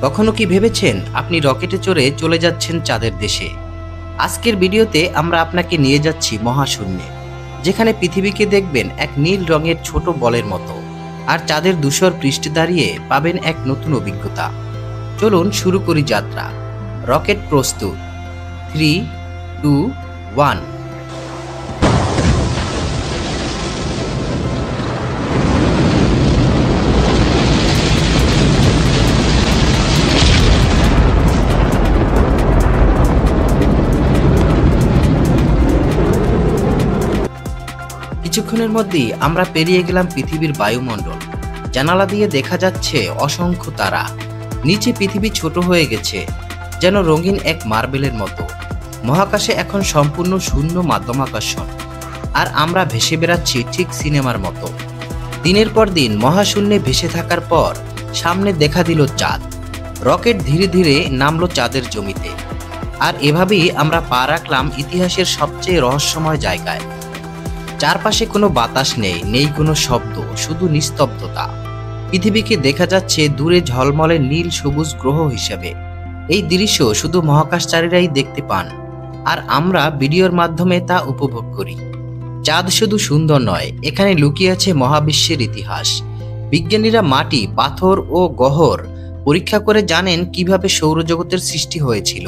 কখনো কি ভেবেছেন আপনি রকেটে চড়ে চলে যাচ্ছেন চাঁদের দেশে? আজকের ভিডিওতে আমরা আপনাকে নিয়ে যাচ্ছি মহাশূন্যে, যেখানে পৃথিবীকে দেখবেন এক নীল রঙের ছোট বলের মতো, আর চাঁদের ধূসর পৃষ্ঠে দাঁড়িয়ে পাবেন এক নতুন অভিজ্ঞতা। চলুন শুরু করি যাত্রা। রকেট প্রস্তুত। 3, 2, 1। কিছুক্ষণের মধ্যেই আমরা পেরিয়ে গেলাম পৃথিবীর বায়ুমণ্ডল। জানালা দিয়ে দেখা যাচ্ছে অসংখ্য তারা। নিচে পৃথিবী ছোট হয়ে গেছে, যেন রঙিন এক মার্বেলের মতো। মহাকাশে এখন সম্পূর্ণ শূন্য মাধ্যাকর্ষণ, আর আমরা ভেসে বেড়াচ্ছি ঠিক সিনেমার মতো। দিনের পর দিন মহাশূন্যে ভেসে থাকার পর সামনে দেখা দিল চাঁদ। রকেট ধীরে ধীরে নামলো চাঁদের জমিতে, আর এভাবেই আমরা পা রাখলাম ইতিহাসের সবচেয়ে রহস্যময় জায়গায়। চারপাশে কোনো বাতাস নেই, নেই কোনো শব্দ, শুধু নিস্তব্ধতা। পৃথিবীকে দেখা যাচ্ছে দূরে ঝলমলে নীল সবুজ গ্রহ হিসেবে। এই দৃশ্য শুধু মহাকাশচারীরাই দেখতে পান, আর আমরা ভিডিওর মাধ্যমে তা উপভোগ করি। চাঁদ শুধু সুন্দর নয়, এখানে লুকিয়ে আছে মহাবিশ্বের ইতিহাস। বিজ্ঞানীরা মাটি, পাথর ও গহ্বর পরীক্ষা করে জানেন কিভাবে সৌরজগতের সৃষ্টি হয়েছিল।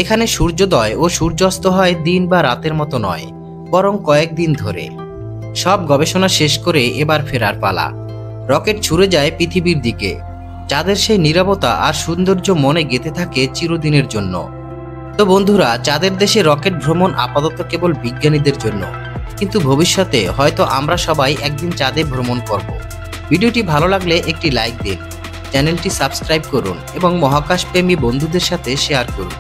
এখানে সূর্যোদয় ও সূর্যাস্ত হয় দিন বা রাতের মতো নয়, বরং কয়েকদিন ধরে। সব গবেষণা শেষ করে এবার ফেরার পালা। রকেট ছুড়ে যায় পৃথিবীর দিকে। চাঁদের সেই নীরবতা আর সৌন্দর্য মনে গেঁথে থাকে চিরদিনের জন্য। তো বন্ধুরা, চাঁদের দেশে রকেট ভ্রমণ আপাতত কেবল বিজ্ঞানীদের জন্য, কিন্তু ভবিষ্যতে হয়তো আমরা সবাই একদিন চাঁদে ভ্রমণ করব। ভিডিওটি ভালো লাগলে একটি লাইক দিন, চ্যানেলটি সাবস্ক্রাইব করুন এবং মহাকাশপ্রেমী বন্ধুদের সাথে শেয়ার করুন।